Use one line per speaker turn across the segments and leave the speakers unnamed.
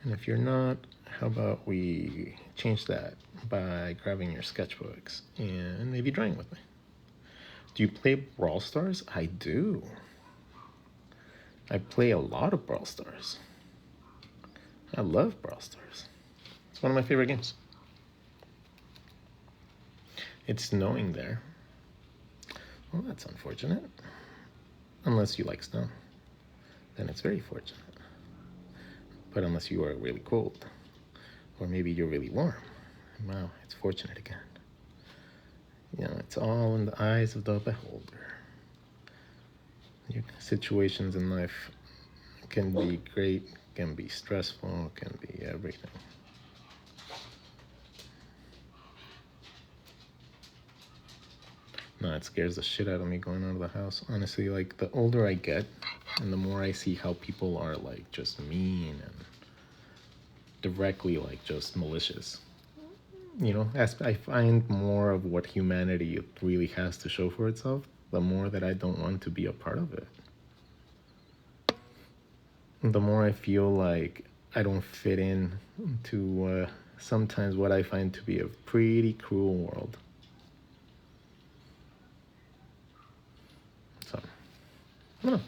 And if you're not, how about we change that by grabbing your sketchbooks and maybe drawing with me? Do you play Brawl Stars? I do. I play a lot of Brawl Stars. I love Brawl Stars. It's one of my favorite games. It's snowing there. Well, that's unfortunate. Unless you like snow, then it's very fortunate. But unless you are really cold, or maybe you're really warm, wow, it's fortunate again. You know, it's all in the eyes of the beholder. Your situations in life can be great, can be stressful, can be everything. No, it scares the shit out of me going out of the house. Honestly, like the older I get and the more I see how people are like just mean and directly like just malicious. You know, as I find more of what humanity really has to show for itself, the more that I don't want to be a part of it. The more I feel like I don't fit in to sometimes what I find to be a pretty cruel world. So, I don't know.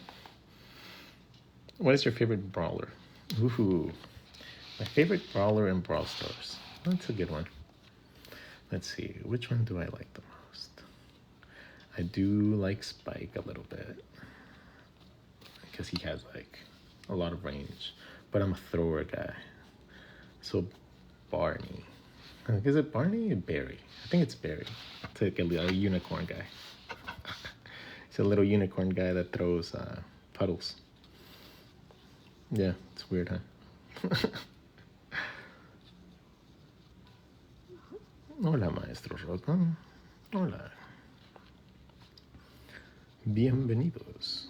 What is your favorite brawler? Ooh, my favorite brawler in Brawl Stars. That's a good one. Let's see, which one do I like the most? I do like Spike a little bit because he has like a lot of range, but I'm a thrower guy. So Barney, is it Barney or Barry? I think it's Barry. It's like a unicorn guy. He's a little unicorn guy that throws puddles. Yeah, it's weird, huh? Hola, maestro Rodgon. Hola. Bienvenidos.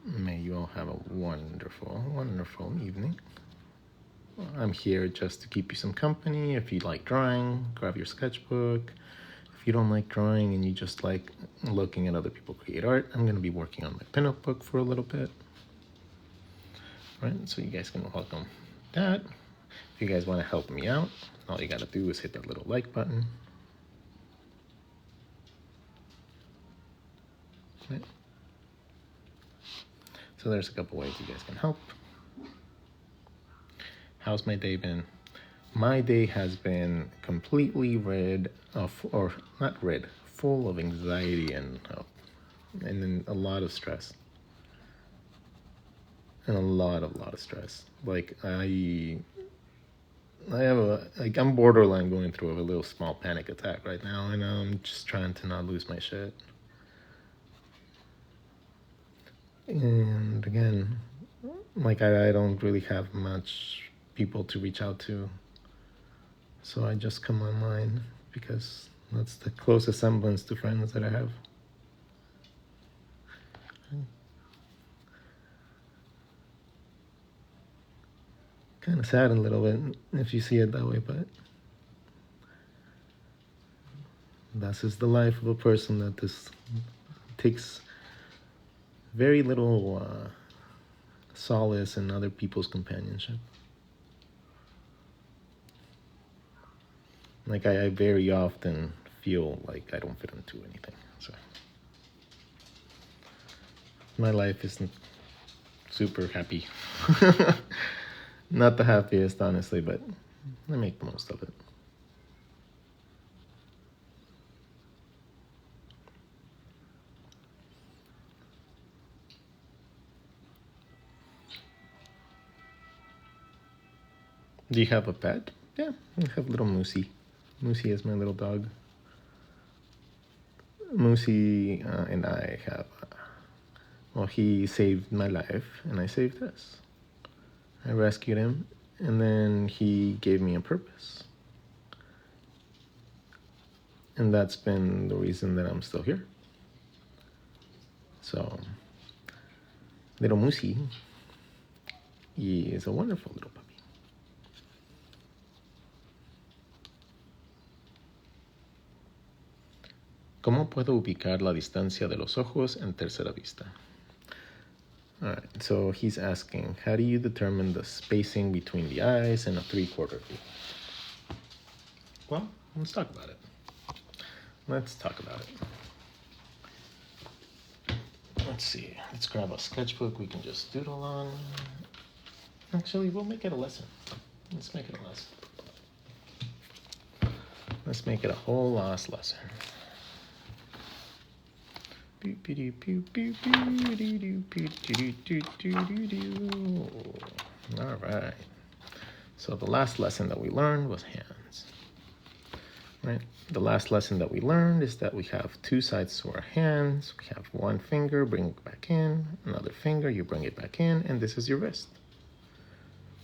May you all have a wonderful, wonderful evening. I'm here just to keep you some company. If you like drawing, grab your sketchbook. If you don't like drawing and you just like looking at other people create art, I'm going to be working on my pinup book for a little bit. Right, so you guys can welcome that. If you guys want to help me out, all you got to do is hit that little like button. Right. So there's a couple ways you guys can help. How's my day been? My day has been completely rid of, or not rid, full of anxiety and then a lot of stress. And a lot of stress. Like I'm borderline going through a little small panic attack right now, and I'm just trying to not lose my shit. And again, like I don't really have much people to reach out to, so I just come online because that's the closest semblance to friends that I have. Kind of sad a little bit if you see it that way, but this is the life of a person that this takes very little solace in other people's companionship. Like I very often feel like I don't fit into anything. So my life isn't super happy. Not the happiest, honestly, but I make the most of it. Do you have a pet? Yeah, I have little Moosey. Moosey is my little dog. Moosey and I have, well, he saved my life, and I saved his. I rescued him, and then he gave me a purpose. And that's been the reason that I'm still here. So, little Moosey, he is a wonderful little puppy. ¿Cómo puedo ubicar la distancia de los ojos en tercera vista? All right, so he's asking, how do you determine the spacing between the eyes in a 3/4 view? Well, let's talk about it. Let's talk about it. Let's see. Let's grab a sketchbook we can just doodle on. Actually, we'll make it a lesson. Let's make it a lesson. Let's make it a whole last lesson. All right. So the last lesson that we learned was hands. Right? The last lesson that we learned is that we have two sides to our hands. We have one finger, bring it back in, another finger, you bring it back in, and this is your wrist.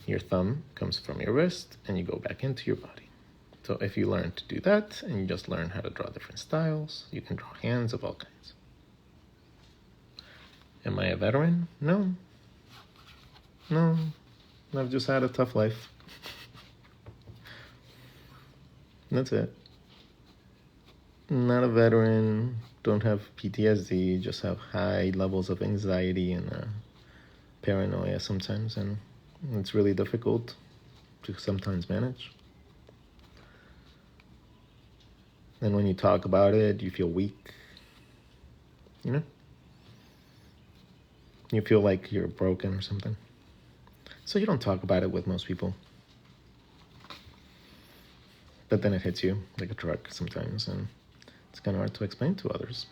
Your thumb comes from your wrist, and you go back into your body. So if you learn to do that, and you just learn how to draw different styles, you can draw hands of all kinds. Am I a veteran? No. No. I've just had a tough life. That's it. Not a veteran, don't have PTSD, just have high levels of anxiety and paranoia sometimes, and it's really difficult to sometimes manage. And when you talk about it, you feel weak, you know? You feel like you're broken or something. So you don't talk about it with most people. But then it hits you like a truck sometimes, and it's kind of hard to explain to others.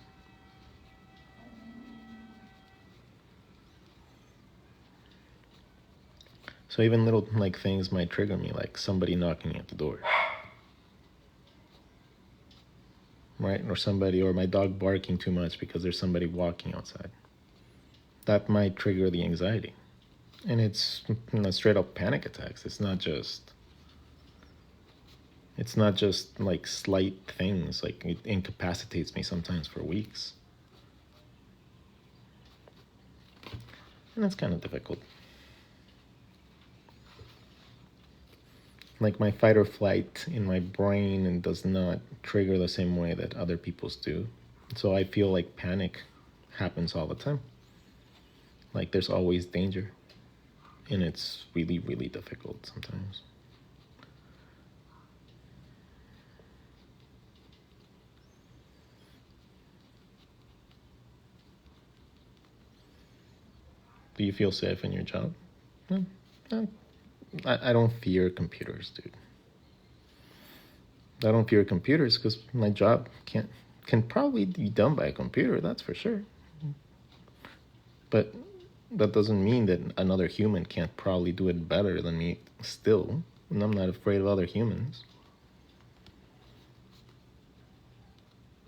So even little like things might trigger me, like somebody knocking at the door. Right? Or my dog barking too much because there's somebody walking outside. That might trigger the anxiety. And it's straight up panic attacks. It's not just like slight things, like it incapacitates me sometimes for weeks. And that's kind of difficult. Like my fight or flight in my brain and does not trigger the same way that other people's do. So I feel like panic happens all the time. Like there's always danger. And it's really, really difficult sometimes. Do you feel safe in your job? No. I don't fear computers, dude. I don't fear computers because my job can probably be done by a computer, that's for sure. But that doesn't mean that another human can't probably do it better than me still. And I'm not afraid of other humans.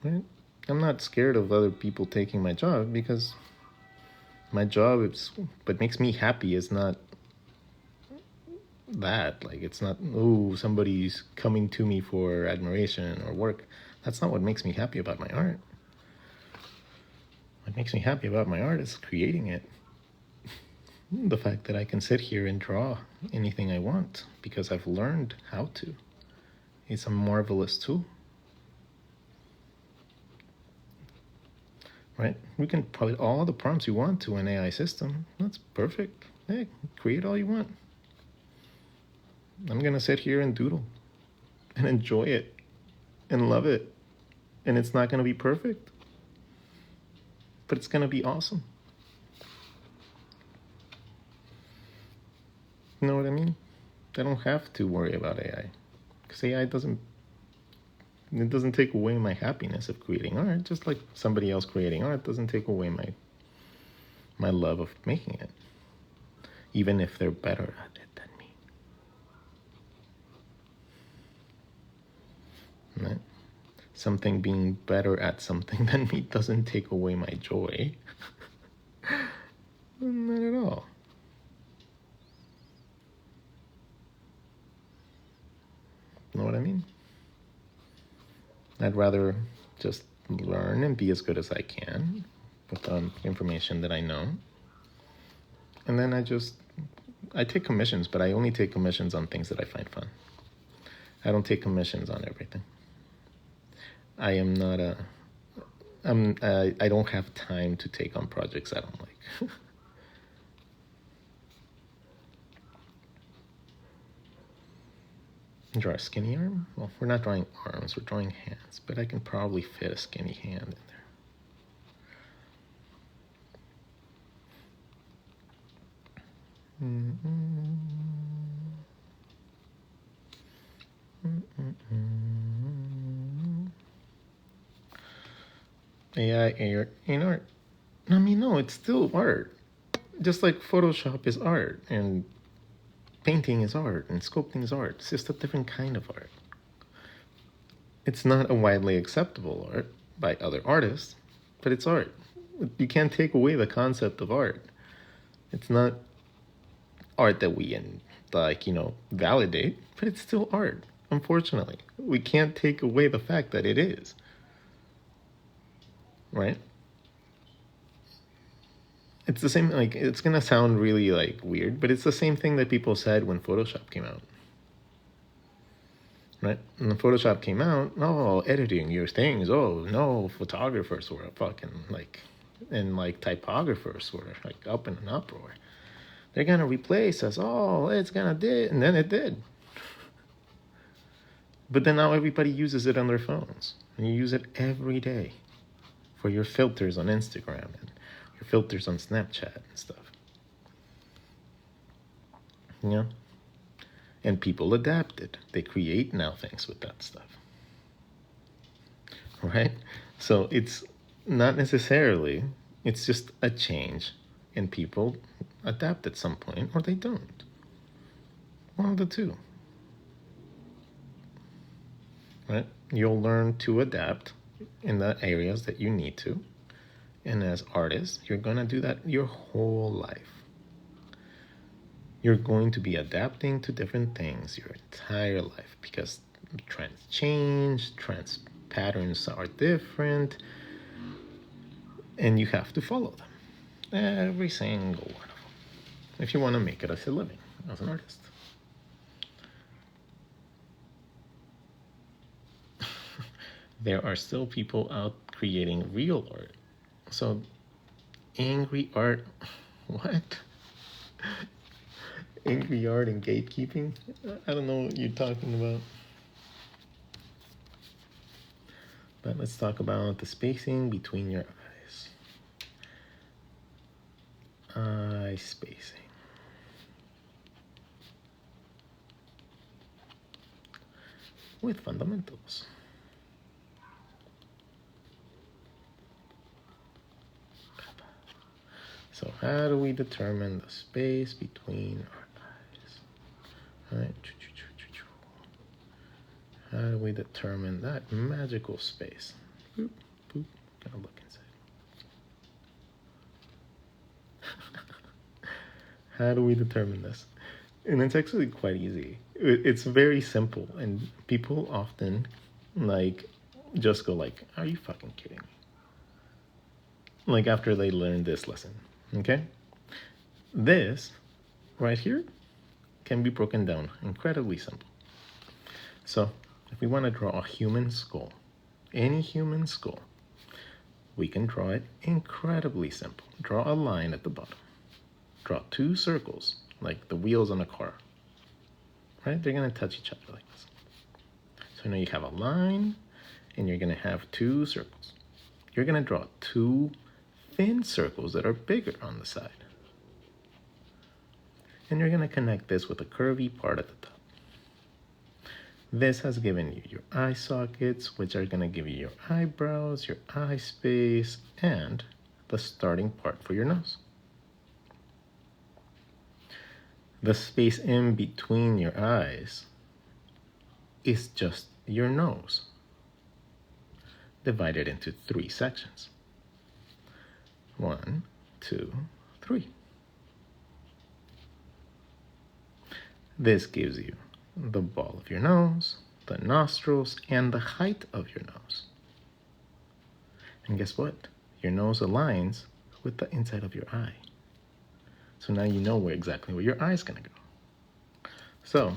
Right? I'm not scared of other people taking my job because my job what makes me happy is not that. Like it's not, oh, somebody's coming to me for admiration or work. That's not what makes me happy about my art. What makes me happy about my art is creating it. The fact that I can sit here and draw anything I want because I've learned how to. It's a marvelous tool. Right? We can put all the prompts you want to an AI system. That's perfect. Hey, create all you want. I'm going to sit here and doodle and enjoy it and love it. And it's not going to be perfect, but it's going to be awesome. You know what I mean? I don't have to worry about AI because AI doesn't take away my happiness of creating art, just like somebody else creating art doesn't take away my love of making it, even if they're better at it than me. Right? Something being better at something than me doesn't take away my joy. Not at all. Know what I mean? I'd rather just learn and be as good as I can with the information that I know. And then I take commissions, but I only take commissions on things that I find fun. I don't take commissions on everything. I am not I don't have time to take on projects I don't like. Draw a skinny arm? Well, we're not drawing arms, we're drawing hands, but I can probably fit a skinny hand in there. AI in art. I mean, no, it's still art. Just like Photoshop is art, and painting is art, and sculpting is art. It's just a different kind of art. It's not a widely acceptable art by other artists, but it's art. You can't take away the concept of art. It's not art that we validate, but it's still art. Unfortunately, we can't take away the fact that it is. Right? It's the same, like, it's gonna sound really, like, weird, but it's the same thing that people said when Photoshop came out. Right? When Photoshop came out, oh, editing your things, oh, no, photographers were fucking, like, and, like, typographers were, like, up in an uproar. They're gonna replace us, oh, it's gonna do, and then it did. But then now everybody uses it on their phones, and you use it every day for your filters on Instagram and your filters on Snapchat and stuff. You know? And people adapted. They create now things with that stuff. Right? So it's not necessarily, it's just a change. And people adapt at some point, or they don't. One of the two. Right? You'll learn to adapt in the areas that you need to. And as artists, you're going to do that your whole life. You're going to be adapting to different things your entire life because trends change, trends patterns are different, and you have to follow them. Every single one of them. If you want to make it as a living, as an artist. There are still people out creating real art. So, angry art, what? Angry art and gatekeeping? I don't know what you're talking about. But let's talk about the spacing between your eyes. Eye spacing. With fundamentals. So how do we determine the space between our eyes? All right. How do we determine that magical space? Boop, boop. Gotta look inside. How do we determine this? And it's actually quite easy. It's very simple, and people often just go like, "Are you fucking kidding me?" Like after they learn this lesson. Okay? This right here can be broken down incredibly simple. So if we want to draw a human skull, any human skull, we can draw it incredibly simple. Draw a line at the bottom. Draw two circles, like the wheels on a car. Right? They're going to touch each other like this. So now you have a line, and you're going to have two circles. You're going to draw two thin circles that are bigger on the side. And you're going to connect this with a curvy part at the top. This has given you your eye sockets, which are going to give you your eyebrows, your eye space, and the starting part for your nose. The space in between your eyes is just your nose, divided into three sections. 1, 2, 3. This gives you the ball of your nose, the nostrils, and the height of your nose. And guess what? Your nose aligns with the inside of your eye. So now you know exactly where your eye is going to go. So,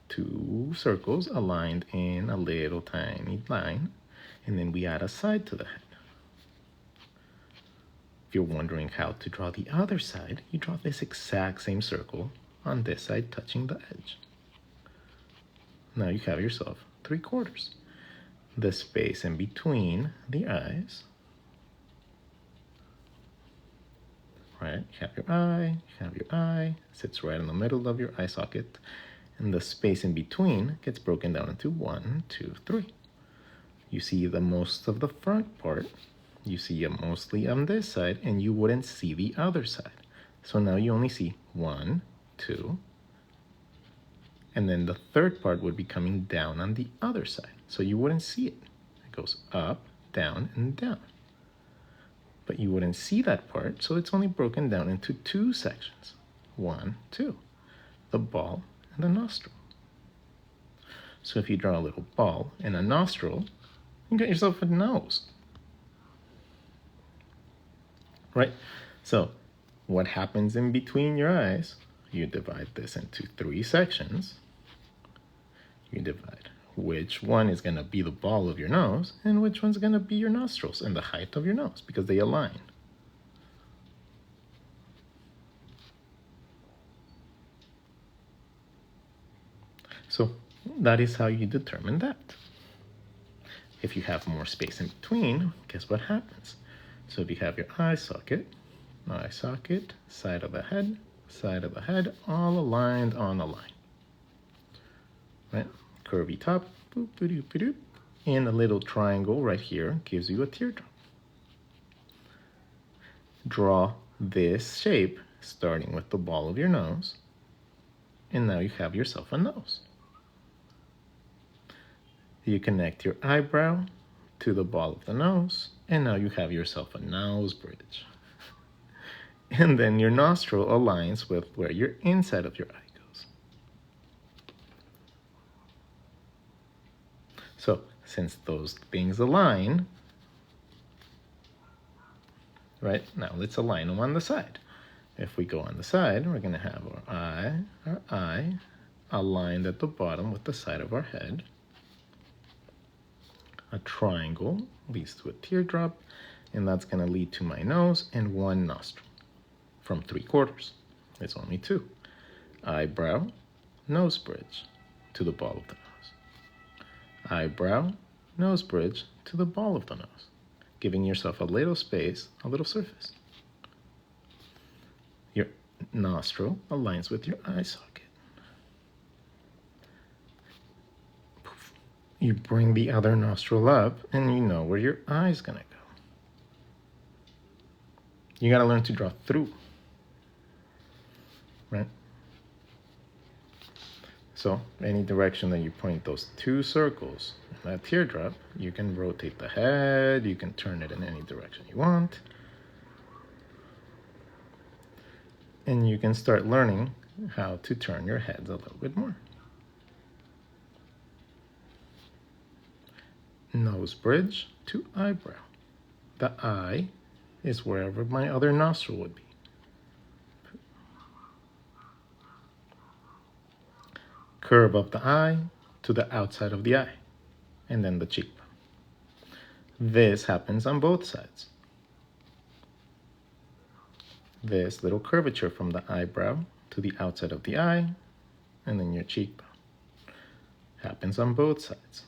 two circles aligned in a little tiny line, and then we add a side to the head. If you're wondering how to draw the other side, you draw this exact same circle on this side touching the edge. Now you have yourself 3/4. The space in between the eyes, right? You have your eye, sits right in the middle of your eye socket, and the space in between gets broken down into 1, 2, 3. You see the most of the front part, you see it mostly on this side, and you wouldn't see the other side. So now you only see 1, 2, and then the third part would be coming down on the other side. So you wouldn't see it. It goes up, down, and down. But you wouldn't see that part, so it's only broken down into 2 sections. 1, 2, the ball and the nostril. So if you draw a little ball and a nostril, you got yourself a nose. Right? So what happens in between your eyes? You divide this into 3 sections. You divide which one is going to be the ball of your nose and which one's going to be your nostrils and the height of your nose, because they align. So that is how you determine that. If you have more space in between, guess what happens? So if you have your eye socket, side of the head, all aligned on a line. Right? Curvy top, boop, boop, boop, boop, and a little triangle right here gives you a teardrop. Draw this shape starting with the ball of your nose, and now you have yourself a nose. You connect your eyebrow to the ball of the nose, and now you have yourself a nose bridge. And then your nostril aligns with where your inside of your eye goes. So since those things align, right, now let's align them on the side. If we go on the side, we're going to have our eye aligned at the bottom with the side of our head. A triangle leads to a teardrop, and that's going to lead to my nose and 1 nostril. From 3/4, it's only 2. Eyebrow, nose bridge to the ball of the nose. Eyebrow, nose bridge to the ball of the nose, giving yourself a little space, a little surface. Your nostril aligns with your eye socket. You bring the other nostril up, and you know where your eye's gonna go. You gotta learn to draw through, right? So any direction that you point those 2 circles, that teardrop, you can rotate the head, you can turn it in any direction you want. And you can start learning how to turn your heads a little bit more. Nose bridge to eyebrow. The eye is wherever my other nostril would be. Curve up the eye to the outside of the eye, and then the cheekbone. This happens on both sides. This little curvature from the eyebrow to the outside of the eye, and then your cheekbone. Happens on both sides.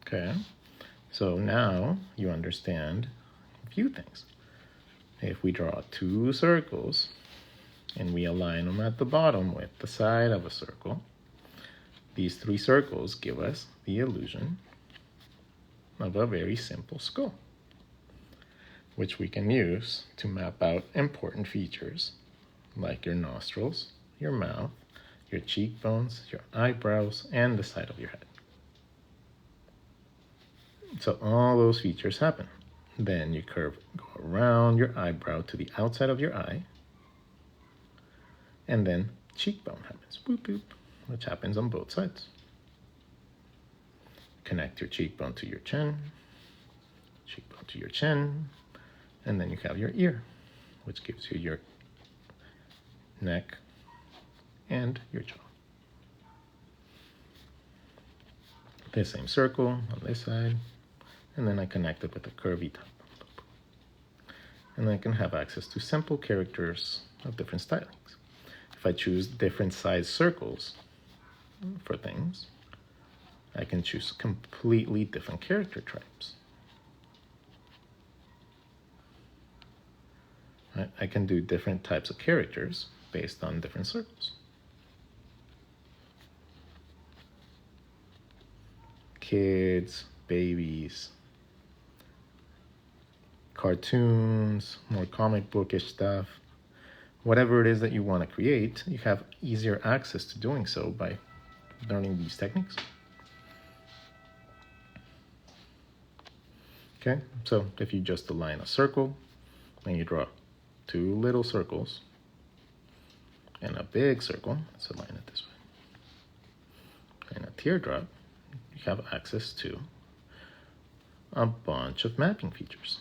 Okay, so now you understand a few things. If we draw 2 circles and we align them at the bottom with the side of a circle, these 3 circles give us the illusion of a very simple skull, which we can use to map out important features like your nostrils, your mouth, your cheekbones, your eyebrows, and the side of your head. So all those features happen. Then you go around your eyebrow to the outside of your eye, and then cheekbone happens, boop, boop, which happens on both sides. Connect your cheekbone to your chin, cheekbone to your chin, and then you have your ear, which gives you your neck and your jaw. The same circle on this side, and then I connect it with a curvy top. And I can have access to simple characters of different stylings. If I choose different size circles for things, I can choose completely different character types. Right? I can do different types of characters based on different circles. Kids, babies, cartoons, more comic bookish stuff. Whatever it is that you want to create, you have easier access to doing so by learning these techniques. Okay, so if you just align a circle and you draw 2 little circles and a big circle, let's align it this way, and a teardrop, you have access to a bunch of mapping features.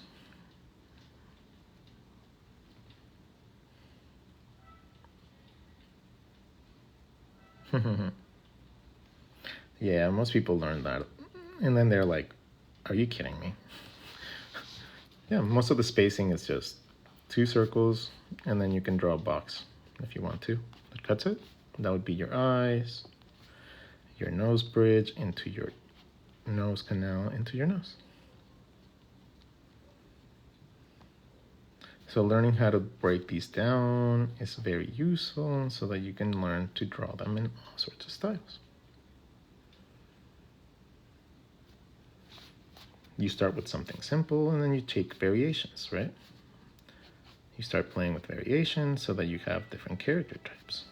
Yeah, most people learn that. And then they're like, are you kidding me? Yeah, most of the spacing is just 2 circles, and then you can draw a box if you want to. That cuts it. That would be your eyes, your nose bridge into your nose canal into your nose. So learning how to break these down is very useful so that you can learn to draw them in all sorts of styles. You start with something simple and then you take variations, right? You start playing with variations so that you have different character types.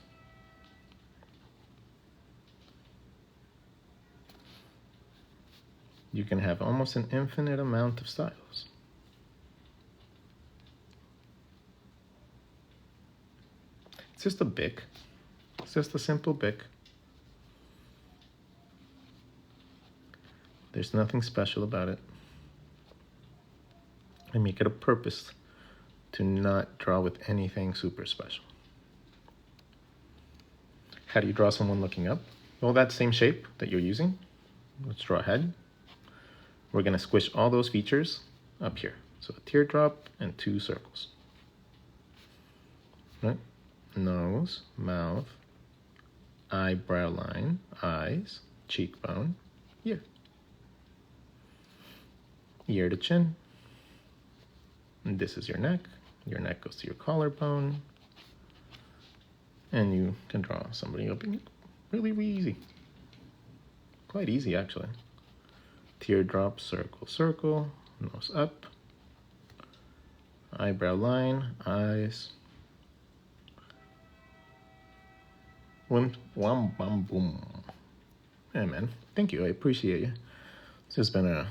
You can have almost an infinite amount of styles. It's just a bic. It's just a simple bic. There's nothing special about it. I make it a purpose to not draw with anything super special. How do you draw someone looking up? Well, that same shape that you're using. Let's draw a head. We're going to squish all those features up here. So a teardrop and 2 circles. Right? Nose, mouth, eyebrow line, eyes, cheekbone, ear. Ear to chin. And this is your neck. Your neck goes to your collarbone. And you can draw somebody up really, really easy. Quite easy, actually. Teardrop, circle, circle, nose up, eyebrow line, eyes. Wham, wham, bam, boom. Hey, man. Thank you. I appreciate you. It's just been a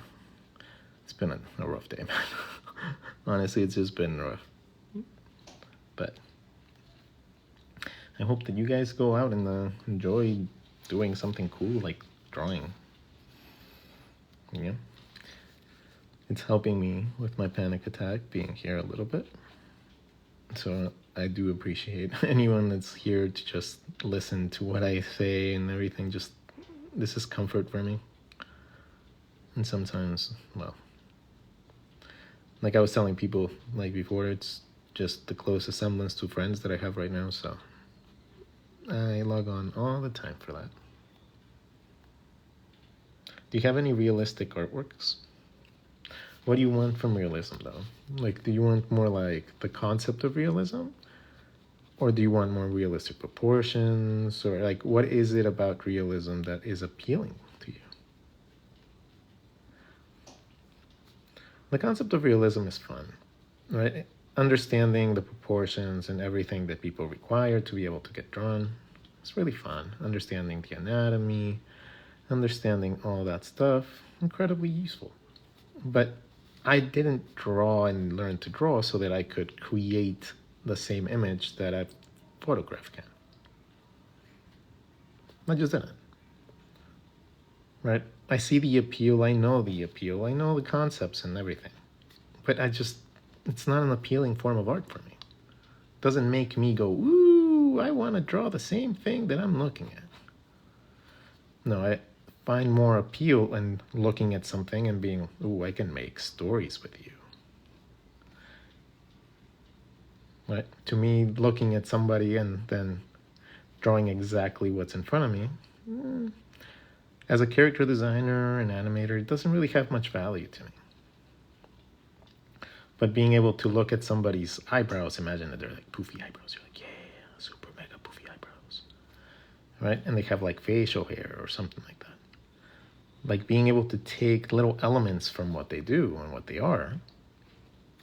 rough day, man. Honestly, it's just been rough. But I hope that you guys go out and enjoy doing something cool like drawing. Yeah. It's helping me with my panic attack being here a little bit. So I do appreciate anyone that's here to just listen to what I say and everything. Just, this is comfort for me. And sometimes, well, like I was telling people like before, it's just the closest semblance to friends that I have right now. So I log on all the time for that. Do you have any realistic artworks? What do you want from realism, though? Like, do you want more like the concept of realism? Or do you want more realistic proportions? Or like, what is it about realism that is appealing to you? The concept of realism is fun, right? Understanding the proportions and everything that people require to be able to get drawn. It's really fun. Understanding the anatomy, understanding all that stuff, incredibly useful. But I didn't draw and learn to draw so that I could create the same image that a photograph can. I just didn't. Right? I see the appeal, I know the concepts and everything. But it's not an appealing form of art for me. It doesn't make me go, ooh, I want to draw the same thing that I'm looking at. No, find more appeal in looking at something and being, ooh, I can make stories with you. Right? To me, looking at somebody and then drawing exactly what's in front of me, as a character designer and animator, it doesn't really have much value to me. But being able to look at somebody's eyebrows, imagine that they're like poofy eyebrows. You're like, yeah, super mega poofy eyebrows. Right? And they have like facial hair or something like that. Like being able to take little elements from what they do and what they are,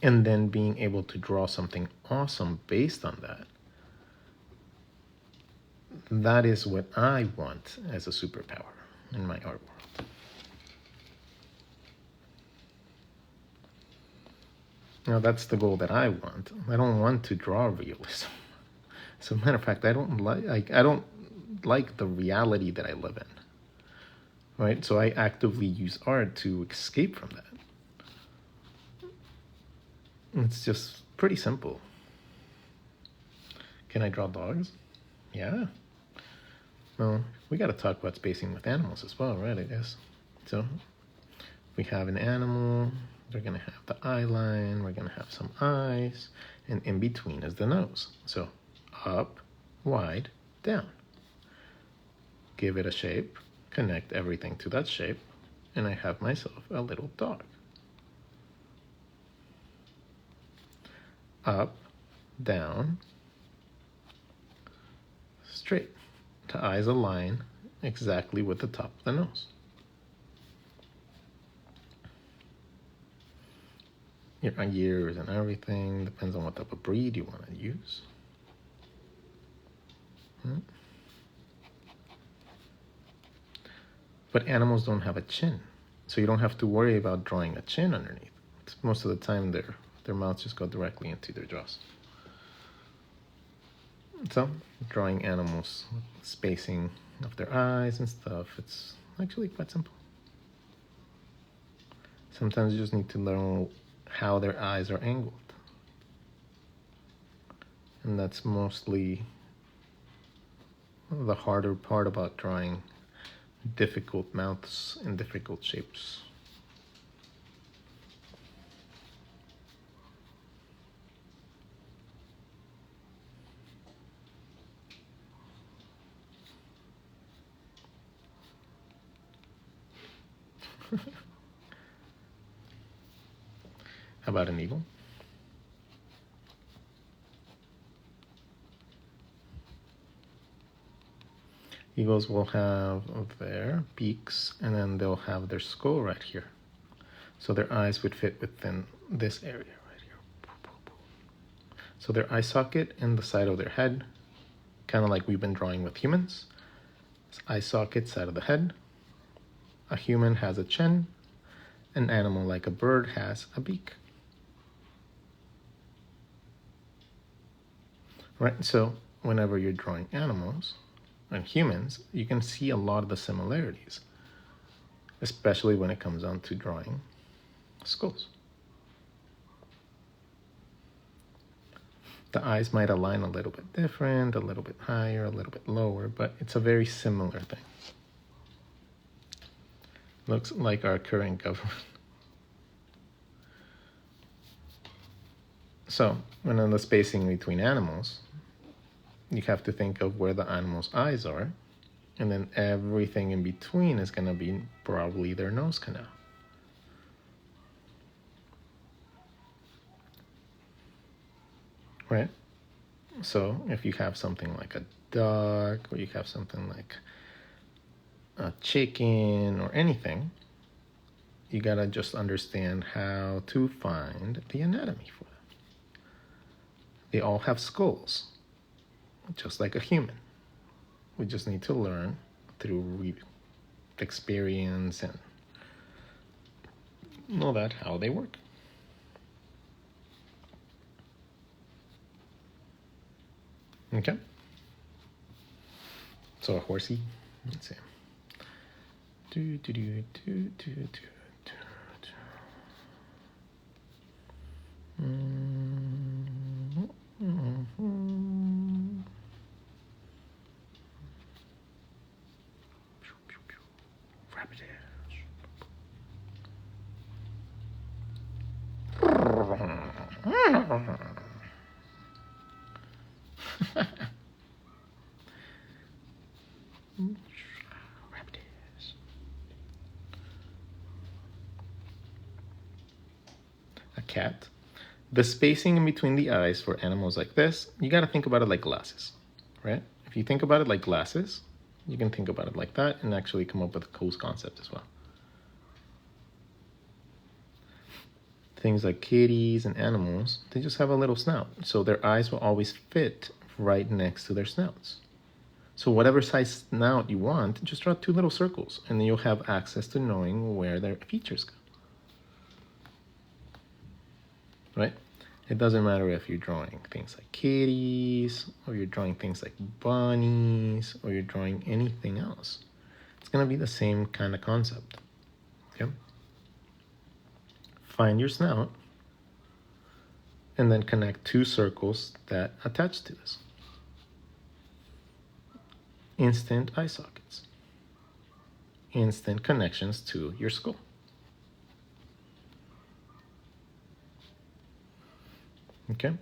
and then being able to draw something awesome based on that. That is what I want as a superpower in my art world. Now that's the goal that I want. I don't want to draw realism. As a matter of fact, I don't like the reality that I live in. Right? So I actively use art to escape from that. It's just pretty simple. Can I draw dogs? Yeah. Well, we got to talk about spacing with animals as well, right? I guess. So we have an animal. They're going to have the eye line. We're going to have some eyes. And in between is the nose. So up, wide, down. Give it a shape. Connect everything to that shape. And I have myself a little dog. Up, down, straight. The eyes align exactly with the top of the nose. Your ears and everything depends on what type of breed you want to use. But animals don't have a chin, so you don't have to worry about drawing a chin underneath. Most of the time, their mouths just go directly into their jaws. So, drawing animals, spacing of their eyes and stuff, it's actually quite simple. Sometimes you just need to know how their eyes are angled. And that's mostly the harder part about drawing difficult mouths and difficult shapes. How about an eagle? Eagles will have their beaks, and then they'll have their skull right here. So their eyes would fit within this area right here. So their eye socket in the side of their head, kind of like we've been drawing with humans. Eye socket, side of the head. A human has a chin. An animal like a bird has a beak. Right, so whenever you're drawing animals and humans, you can see a lot of the similarities, especially when it comes down to drawing skulls. The eyes might align a little bit different, a little bit higher, a little bit lower, but it's a very similar thing. Looks like our current government. So, when on the spacing between animals, you have to think of where the animal's eyes are, and then everything in between is going to be probably their nose canal. Right? So, if you have something like a duck, or you have something like a chicken, or anything, you gotta just understand how to find the anatomy for them. They all have skulls, just like a human. We just need to learn through experience and know that how they work. Okay. So a horsey. Let's see. Do do do do do do. A cat. The spacing in between the eyes for animals like this, you got to think about it like glasses, right? If you think about it like glasses, you can think about it like that and actually come up with a cool concept as well. Things like kitties and animals, they just have a little snout, so their eyes will always fit right next to their snouts. So whatever size snout you want, just draw 2 little circles, and then you'll have access to knowing where their features go. Right? It doesn't matter if you're drawing things like kitties, or you're drawing things like bunnies, or you're drawing anything else. It's going to be the same kind of concept. Okay? Find your snout, and then connect 2 circles that attach to this. Instant eye sockets. Instant connections to your skull. Okay?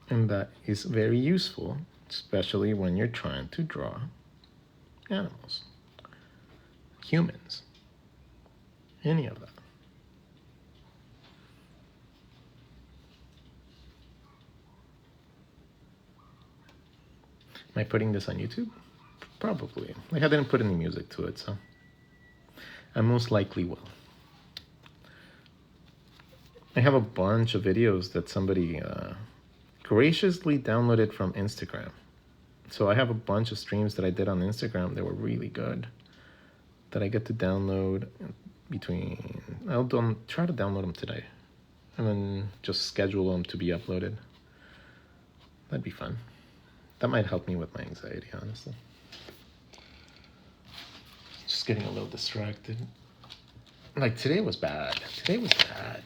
And that is very useful, especially when you're trying to draw animals, humans, any of that. Am I putting this on YouTube? Probably. Like, I didn't put any music to it, so I most likely will. I have a bunch of videos that somebody graciously downloaded from Instagram. So I have a bunch of streams that I did on Instagram that were really good that I get to download between... I'll try to download them today and then just schedule them to be uploaded. That'd be fun. That might help me with my anxiety, honestly. Just getting a little distracted. Like, today was bad. Today was bad.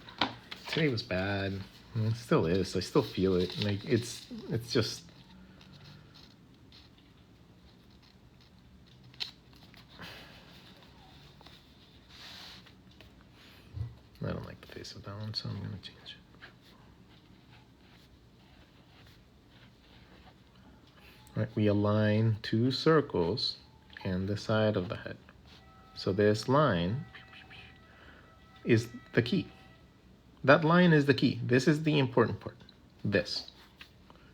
Today was bad. It still is. I still feel it. Like, it's just... I don't like the face of that one, so I'm going to change it. All right, we align 2 circles in the side of the head. So this line is the key. That line is the key. This is the important part. This.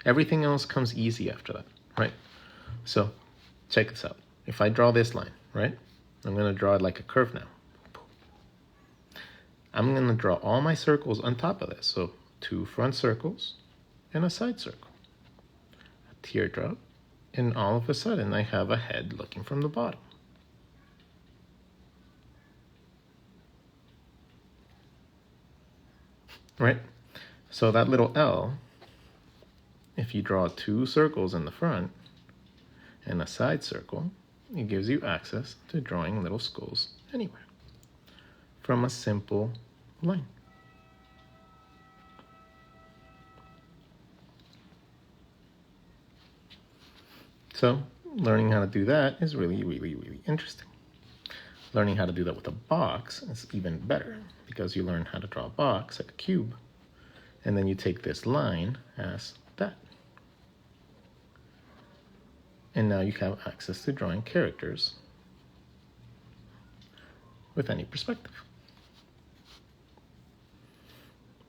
Everything else comes easy after that, right? So check this out. If I draw this line, right? I'm going to draw it like a curve now. I'm going to draw all my circles on top of this. So 2 front circles and a side circle. A teardrop. And all of a sudden I have a head looking from the bottom. Right? So that little L, if you draw 2 circles in the front and a side circle, it gives you access to drawing little skulls anywhere from a simple line. So learning how to do that is really, really, really interesting. Learning how to do that with a box is even better because you learn how to draw a box like a cube, and then you take this line as that. And now you have access to drawing characters with any perspective.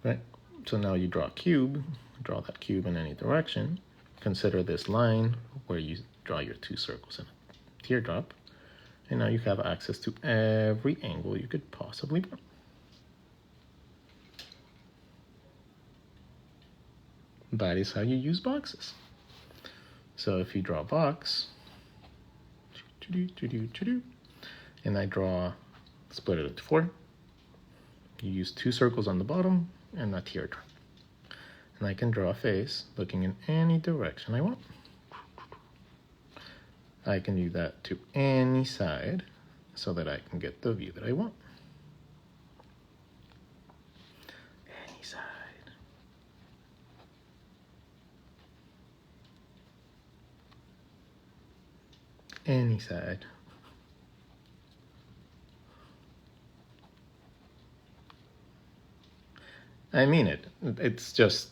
Right? So now you draw a cube, draw that cube in any direction. Consider this line where you draw your 2 circles in a teardrop. And now you have access to every angle you could possibly want. That is how you use boxes. So if you draw a box, and I draw, split it into 4, you use 2 circles on the bottom and a teardrop. And I can draw a face looking in any direction I want. I can do that to any side so that I can get the view that I want. Any side. Any side. I mean it. It's just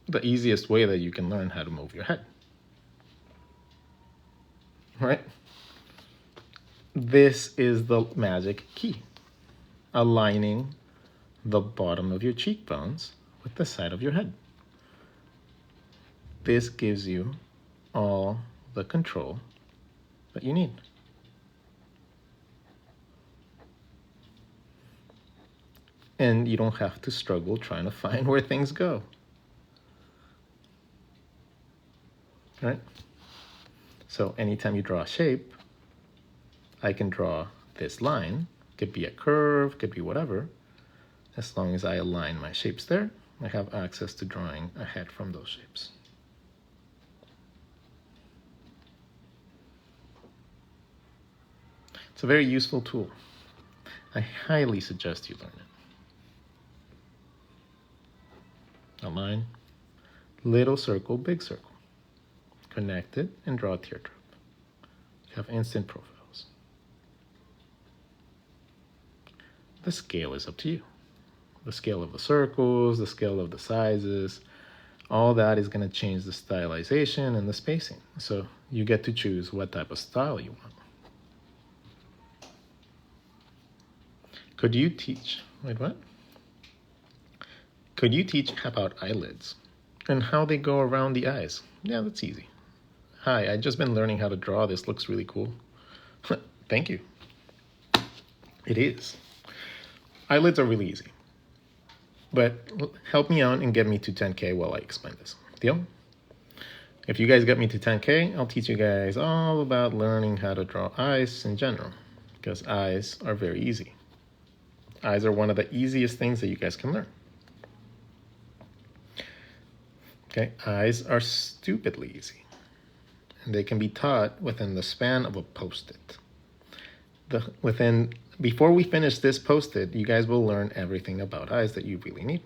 the easiest way that you can learn how to move your head. Right? This is the magic key. Aligning the bottom of your cheekbones with the side of your head. This gives you all the control that you need. And you don't have to struggle trying to find where things go. Right? So anytime you draw a shape, I can draw this line. Could be a curve, could be whatever. As long as I align my shapes there, I have access to drawing a head from those shapes. It's a very useful tool. I highly suggest you learn it. Align, little circle, big circle. Connect it and draw a teardrop. You have instant profiles. The scale is up to you. The scale of the circles, the scale of the sizes, all that is going to change the stylization and the spacing. So you get to choose what type of style you want. Could you teach, wait, what? Could you teach about eyelids and how they go around the eyes? Yeah, that's easy. Hi, I've just been learning how to draw. This looks really cool. Thank you. It is. Eyelids are really easy. But help me out and get me to 10K while I explain this. Deal? If you guys get me to 10K, I'll teach you guys all about learning how to draw eyes in general, because eyes are very easy. Eyes are one of the easiest things that you guys can learn. Okay, eyes are stupidly easy. And they can be taught within the span of a Post-it. Before we finish this Post-it, you guys will learn everything about eyes that you really need.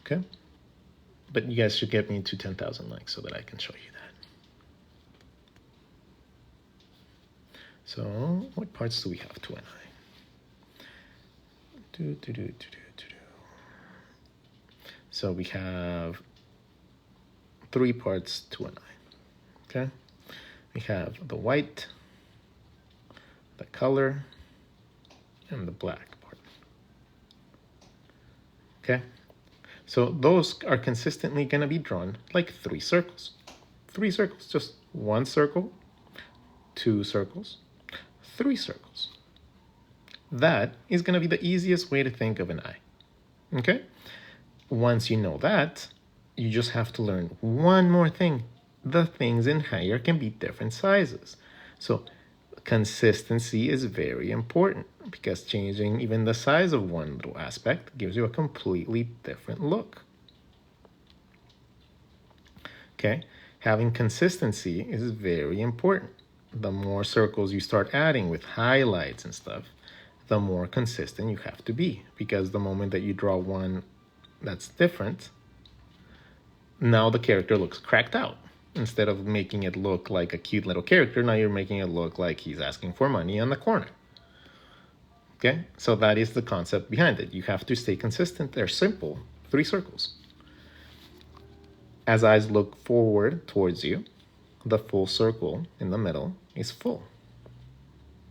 Okay? But you guys should get me to 10,000 likes so that I can show you that. So, what parts do we have to an eye? So we have 3 parts to an eye. Okay? We have the white, the color, and the black part. Okay? So those are consistently going to be drawn like 3 circles. 3 circles, just 1 circle, 2 circles, 3 circles. That is going to be the easiest way to think of an eye. Okay? Once you know that, you just have to learn one more thing. The things in here can be different sizes. So consistency is very important, because changing even the size of one little aspect gives you a completely different look. Okay? Having consistency is very important. The more circles you start adding with highlights and stuff, the more consistent you have to be, because the moment that you draw one that's different, now the character looks cracked out. Instead of making it look like a cute little character, now you're making it look like he's asking for money on the corner. Okay, so that is the concept behind it. You have to stay consistent. They're simple, 3 circles. As eyes look forward towards you, the full circle in the middle is full.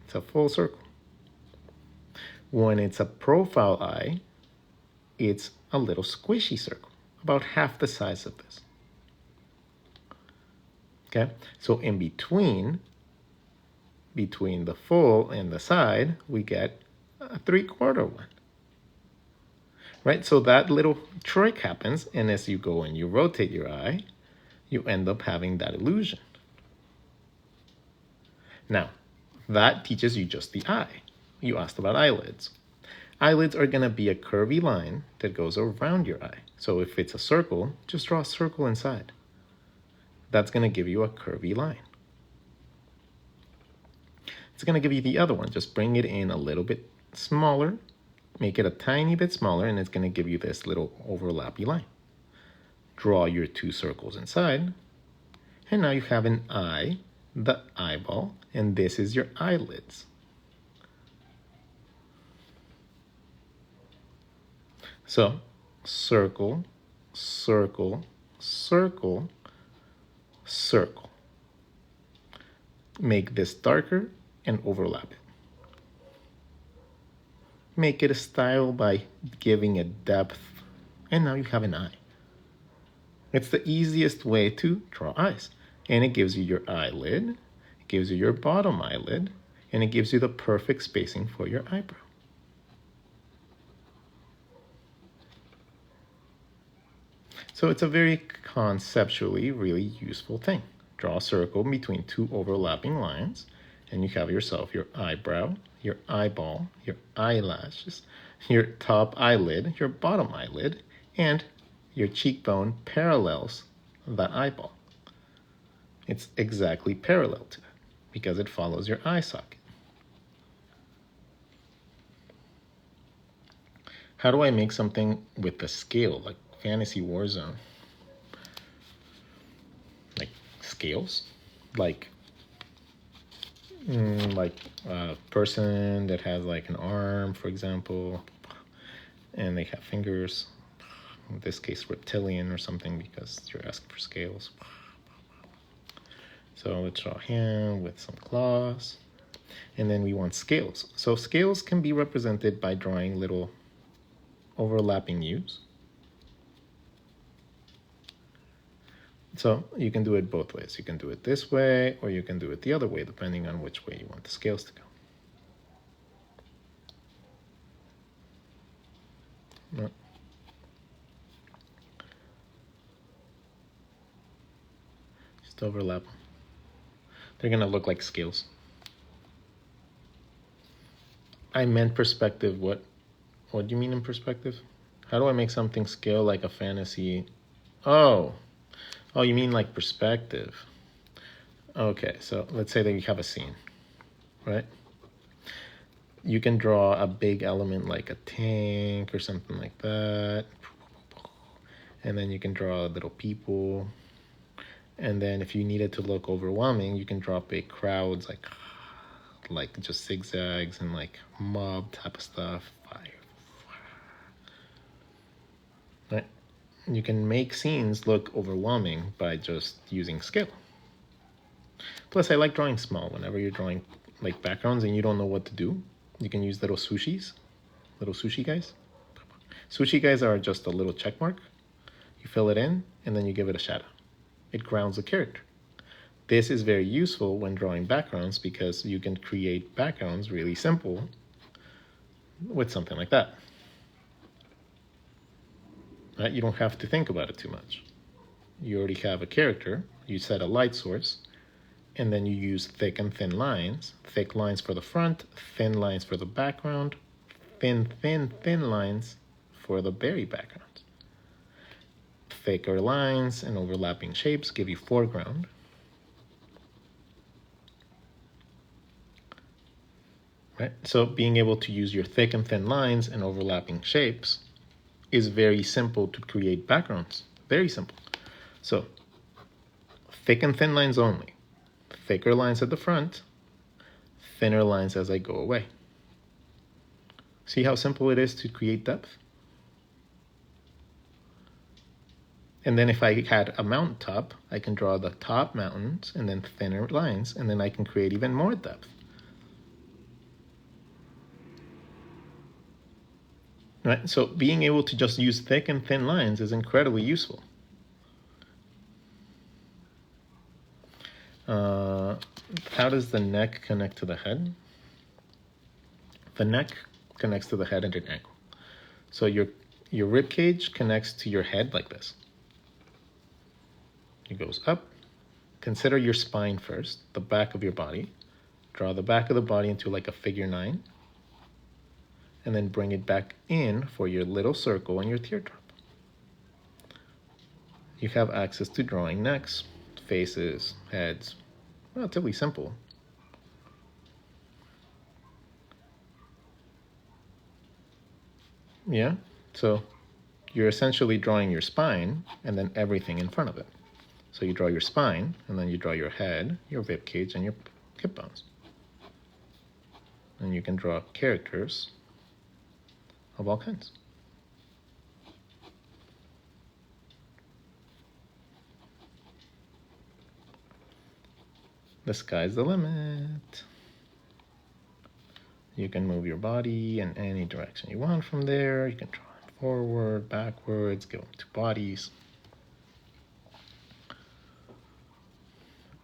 It's a full circle. When it's a profile eye, it's a little squishy circle, about half the size of this. Okay, so in between the full and the side, we get a 3/4 one. Right, so that little trick happens, and as you go and you rotate your eye, you end up having that illusion. Now, that teaches you just the eye. You asked about eyelids. Eyelids are going to be a curvy line that goes around your eye. So if it's a circle, just draw a circle inside. That's going to give you a curvy line. It's going to give you the other one. Just bring it in a little bit smaller, make it a tiny bit smaller, and it's going to give you this little overlappy line. Draw your 2 circles inside, and now you have an eye, the eyeball, and this is your eyelids. So circle, circle, circle, circle. Make this darker and overlap it. Make it a style by giving it depth, and now you have an eye. It's the easiest way to draw eyes, and it gives you your eyelid, it gives you your bottom eyelid, and it gives you the perfect spacing for your eyebrow. So it's a very conceptually really useful thing. Draw a circle between two overlapping lines, and you have yourself your eyebrow, your eyeball, your eyelashes, your top eyelid, your bottom eyelid, and your cheekbone parallels that eyeball. It's exactly parallel to it because it follows your eye socket. How do I make something with the scale, like Fantasy Warzone? Like scales? Like a person that has like an arm, for example, and they have fingers. In this case, reptilian or something, because you're asking for scales. So let's draw a hand with some claws. And then we want scales. So scales can be represented by drawing little overlapping U's. So you can do it both ways. You can do it this way, or you can do it the other way, depending on which way you want the scales to go. No. Just overlap them. They're going to look like scales. I meant perspective. What do you mean in perspective? How do I make something scale like a fantasy? Oh, you mean like perspective. Okay, so let's say that you have a scene, right? You can draw a big element like a tank or something like that. And then you can draw little people. And then if you need it to look overwhelming, you can draw big crowds like just zigzags and like mob type of stuff. Right? You can make scenes look overwhelming by just using scale. Plus, I like drawing small. Whenever you're drawing like backgrounds and you don't know what to do, you can use little sushi guys. Sushi guys are just a little check mark. You fill it in, and then you give it a shadow. It grounds the character. This is very useful when drawing backgrounds because you can create backgrounds really simple with something like that. Right? You don't have to think about it too much. You already have a character, you set a light source, and then you use thick and thin lines. Thick lines for the front, thin lines for the background, thin lines for the very background. Thicker lines and overlapping shapes give you foreground. Right? So being able to use your thick and thin lines and overlapping shapes is very simple to create backgrounds. Very simple. So thick and thin lines only. Thicker lines at the front, thinner lines as I go away. See how simple it is to create depth? And then if I had a mountaintop, I can draw the top mountains and then thinner lines, and then I can create even more depth. Right? So being able to just use thick and thin lines is incredibly useful. How does the neck connect to the head? The neck connects to the head at an angle. So your rib cage connects to your head like this. It goes up. Consider your spine first, the back of your body. Draw the back of the body into like a figure 9. And then bring it back in for your little circle and your teardrop. You have access to drawing necks, faces, heads. Relatively simple. Yeah, so you're essentially drawing your spine and then everything in front of it. So you draw your spine, and then you draw your head, your rib cage, and your hip bones. And you can draw characters of all kinds. The sky's the limit. You can move your body in any direction you want from there. You can draw it forward, backwards, give them two bodies.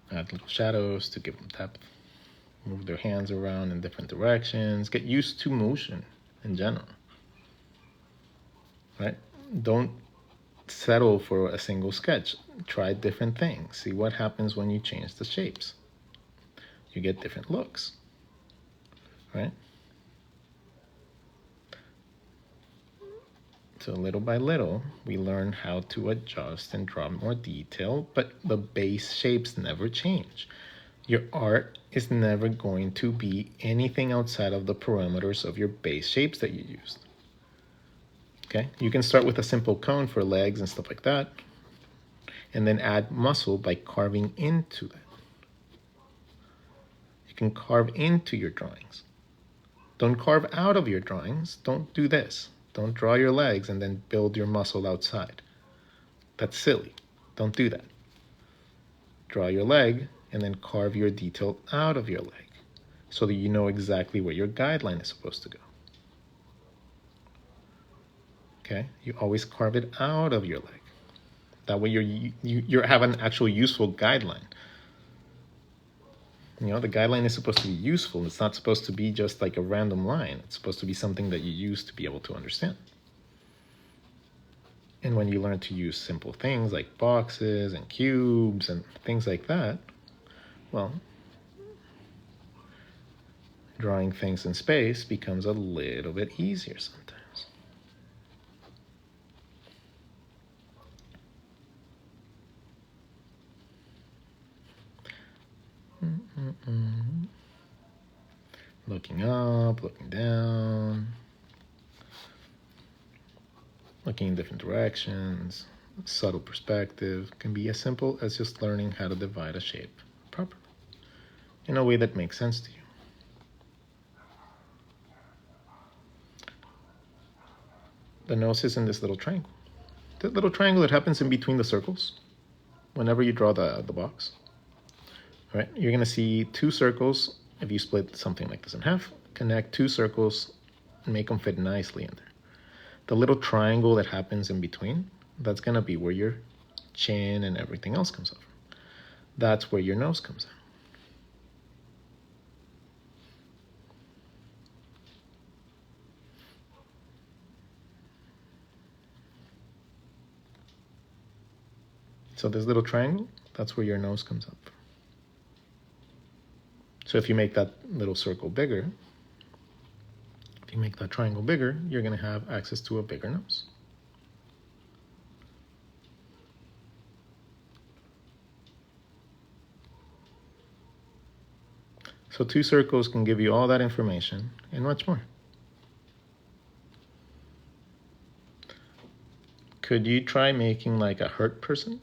Add little shadows to give them depth. Move their hands around in different directions. Get used to motion in general, right? Don't settle for a single sketch. Try different things. See what happens when you change the shapes. You get different looks, right? So little by little, we learn how to adjust and draw more detail, but the base shapes never change. Your art is never going to be anything outside of the parameters of your base shapes that you used. Okay, you can start with a simple cone for legs and stuff like that, and then add muscle by carving into that. You can carve into your drawings. Don't carve out of your drawings. Don't do this. Don't draw your legs and then build your muscle outside. That's silly. Don't do that. Draw your leg and then carve your detail out of your leg so that you know exactly where your guideline is supposed to go. Okay? You always carve it out of your leg. That way you have an actual useful guideline. You know, the guideline is supposed to be useful. It's not supposed to be just like a random line. It's supposed to be something that you use to be able to understand. And when you learn to use simple things like boxes and cubes and things like that, well, drawing things in space becomes a little bit easier sometimes. Looking up, looking down, looking in different directions. Subtle perspective can be as simple as just learning how to divide a shape properly in a way that makes sense to you. The nose is in this little triangle. The little triangle that happens in between the circles whenever you draw the box. All right, you're going to see two circles. If you split something like this in half, connect two circles and make them fit nicely in there. The little triangle that happens in between, that's going to be where your chin and everything else comes out from. That's where your nose comes out. So this little triangle, that's where your nose comes up. So if you make that little circle bigger, if you make that triangle bigger, you're going to have access to a bigger nose. So two circles can give you all that information and much more. Could you try making like a hurt person?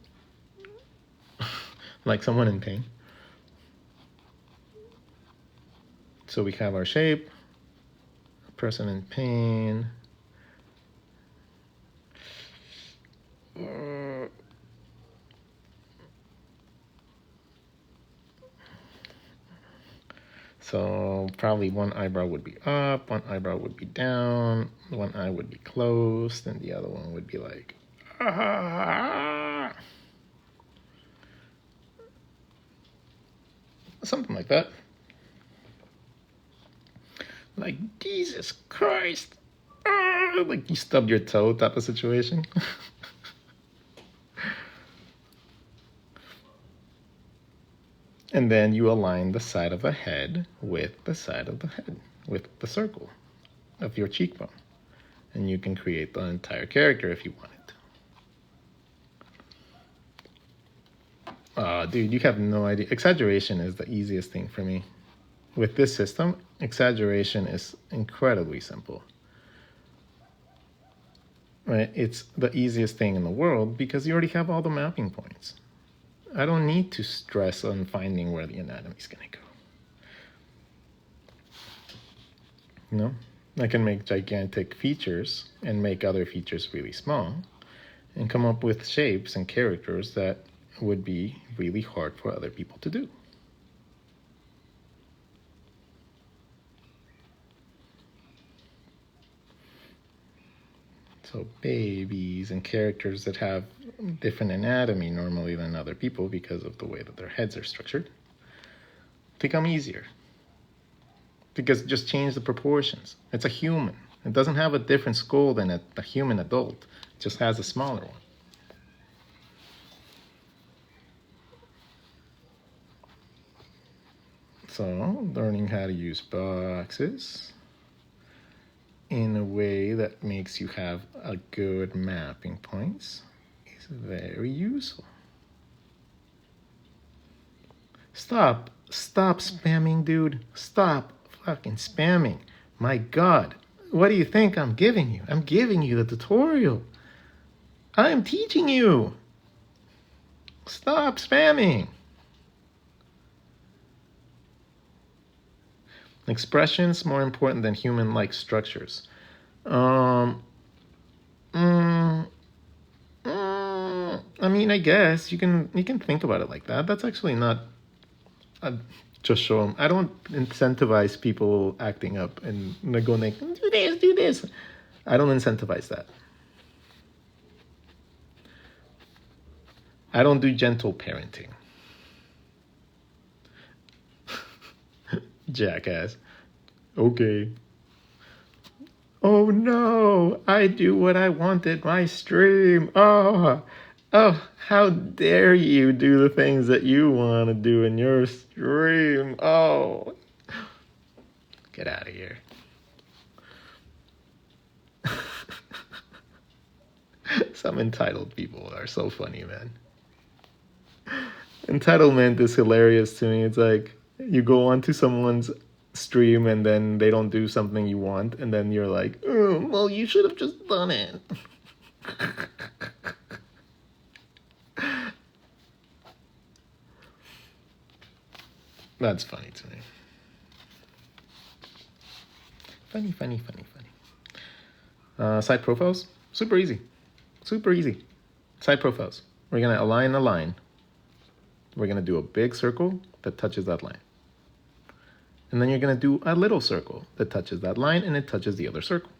Like someone in pain? So we have our shape, a person in pain. So probably one eyebrow would be up, one eyebrow would be down, one eye would be closed, and the other one would be like, ah. Something like that. Like, Jesus Christ. Ah, like you stubbed your toe type of situation. And then you align the side of the head with the side of the head, with the circle of your cheekbone. And you can create the entire character if you wanted to. Dude, you have no idea. Exaggeration is the easiest thing for me. With this system, exaggeration is incredibly simple. Right? It's the easiest thing in the world because you already have all the mapping points. I don't need to stress on finding where the anatomy is going to go. You know, I can make gigantic features and make other features really small and come up with shapes and characters that would be really hard for other people to do. So babies and characters that have different anatomy normally than other people because of the way that their heads are structured become easier. Because just change the proportions. It's a human. It doesn't have a different skull than a human adult. It just has a smaller one. So, learning how to use boxes in a way that makes you have a good mapping points is very useful. Stop spamming, dude. Stop fucking spamming. My God, what do you think I'm giving you? I'm giving you the tutorial. I am teaching you. Stop spamming. Expressions more important than human-like structures. I mean, I guess you can think about it like that. That's actually not just show them. I don't incentivize people acting up and go like, do this. I don't incentivize that. I don't do gentle parenting. Jackass. Okay. Oh no, I do what I wanted my stream. Oh, how dare you do the things that you want to do in your stream. Oh, get out of here. Some entitled people are so funny, man. Entitlement is hilarious to me. It's like you go onto someone's stream and then they don't do something you want, and then you're like, oh, well, you should have just done it. That's funny to me. Funny. Side profiles, super easy. Side profiles. We're gonna align a line. We're gonna do a big circle that touches that line. And then you're gonna do a little circle that touches that line and it touches the other circle.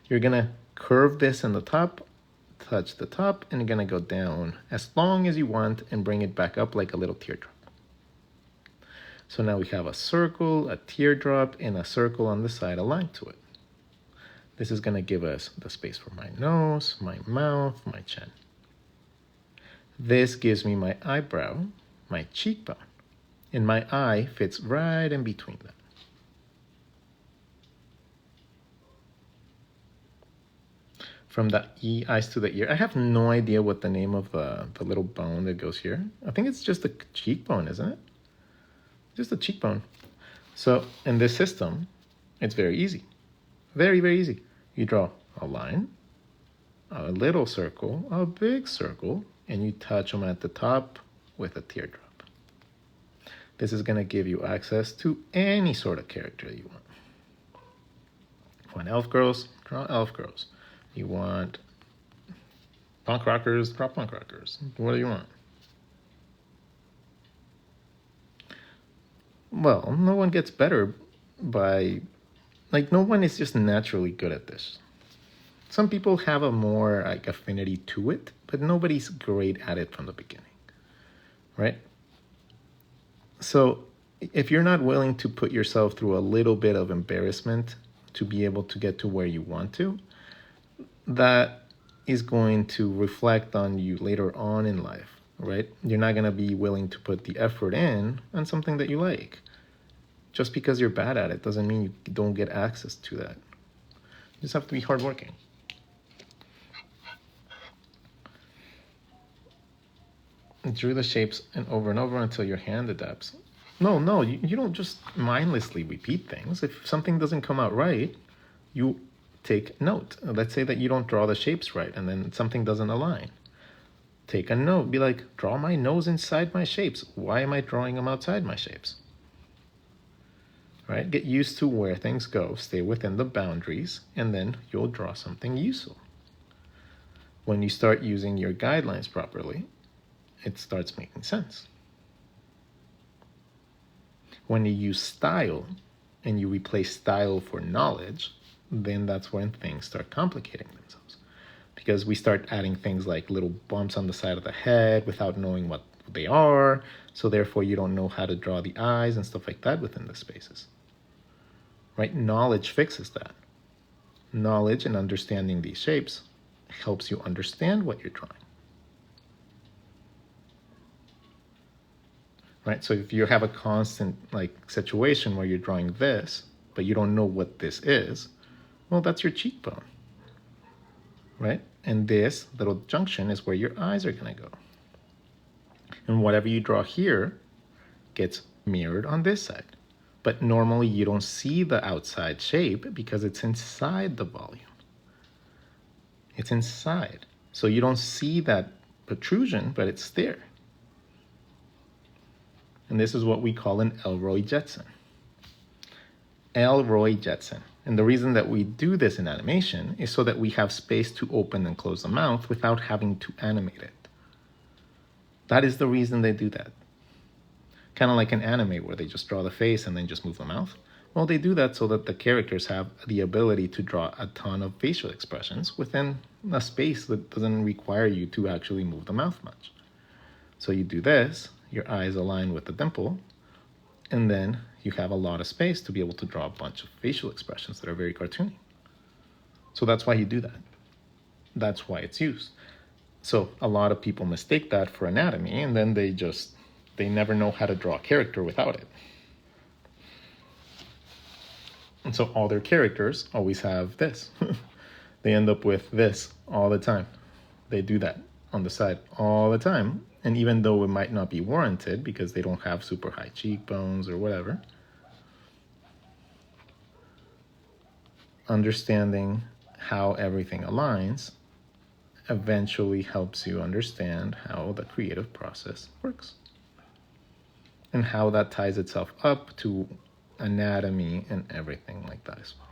You're gonna curve this in the top, touch the top, and you're gonna go down as long as you want and bring it back up like a little teardrop. So now we have a circle, a teardrop, and a circle on the side aligned to it. This is gonna give us the space for my nose, my mouth, my chin. This gives me my eyebrow, my cheekbone, and my eye fits right in between them. From the eyes to the ear. I have no idea what the name of the little bone that goes here. I think it's just the cheekbone, isn't it? Just the cheekbone. So in this system, it's very easy. Very, very easy. You draw a line, a little circle, a big circle, and you touch them at the top with a teardrop. This is going to give you access to any sort of character you want. You want elf girls? Draw elf girls. You want punk rockers? Draw punk rockers. What do you want? Well, no one gets better by, no one is just naturally good at this. Some people have a more affinity to it, but nobody's great at it from the beginning, right? So if you're not willing to put yourself through a little bit of embarrassment to be able to get to where you want to, that is going to reflect on you later on in life, right? You're not going to be willing to put the effort in on something that you like. Just because you're bad at it doesn't mean you don't get access to that. You just have to be hardworking. Drew the shapes and over until your hand adapts. No, you don't just mindlessly repeat things. If something doesn't come out right, you take note. Let's say that you don't draw the shapes right and then something doesn't align. Take a note. Be like, draw my nose inside my shapes. Why am I drawing them outside my shapes? Right? Get used to where things go. Stay within the boundaries, and then you'll draw something useful. When you start using your guidelines properly, it starts making sense. When you use style and you replace style for knowledge, then that's when things start complicating themselves. Because we start adding things like little bumps on the side of the head without knowing what they are. So therefore you don't know how to draw the eyes and stuff like that within the spaces. Right? Knowledge fixes that. Knowledge and understanding these shapes helps you understand what you're drawing. Right? So if you have a constant situation where you're drawing this, but you don't know what this is, well, that's your cheekbone. Right? And this little junction is where your eyes are going to go. And whatever you draw here gets mirrored on this side. But normally you don't see the outside shape because it's inside the volume. It's inside. So you don't see that protrusion, but it's there. And this is what we call an Elroy Jetson. Elroy Jetson. And the reason that we do this in animation is so that we have space to open and close the mouth without having to animate it. That is the reason they do that. Kind of like an anime where they just draw the face and then just move the mouth. Well, they do that so that the characters have the ability to draw a ton of facial expressions within a space that doesn't require you to actually move the mouth much. So you do this, your eyes align with the dimple, and then you have a lot of space to be able to draw a bunch of facial expressions that are very cartoony. So that's why you do that. That's why it's used. So a lot of people mistake that for anatomy, and then they never know how to draw a character without it. And so all their characters always have this. They end up with this all the time. They do that on the side all the time. And even though it might not be warranted because they don't have super high cheekbones or whatever, understanding how everything aligns eventually helps you understand how the creative process works and how that ties itself up to anatomy and everything like that as well.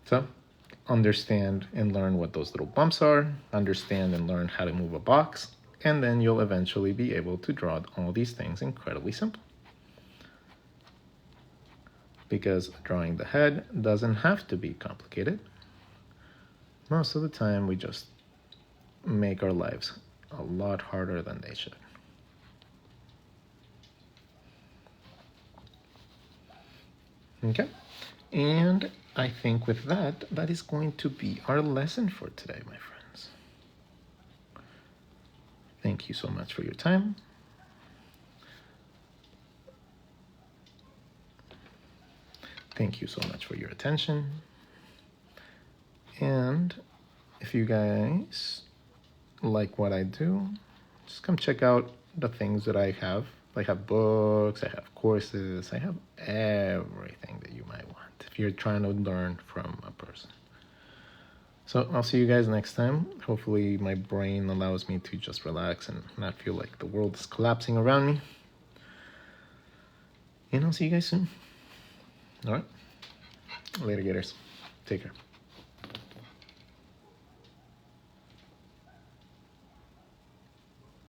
So understand and learn what those little bumps are, understand and learn how to move a box, and then you'll eventually be able to draw all these things incredibly simple. Because drawing the head doesn't have to be complicated. Most of the time we just make our lives a lot harder than they should. Okay, and I think with that, that is going to be our lesson for today, my friends. Thank you so much for your time. Thank you so much for your attention. And if you guys like what I do, just come check out the things that I have. I have books, I have courses, I have everything that you might want if you're trying to learn from a person. So I'll see you guys next time. Hopefully my brain allows me to just relax and not feel like the world is collapsing around me. And I'll see you guys soon. All right. Later, gators. Take care.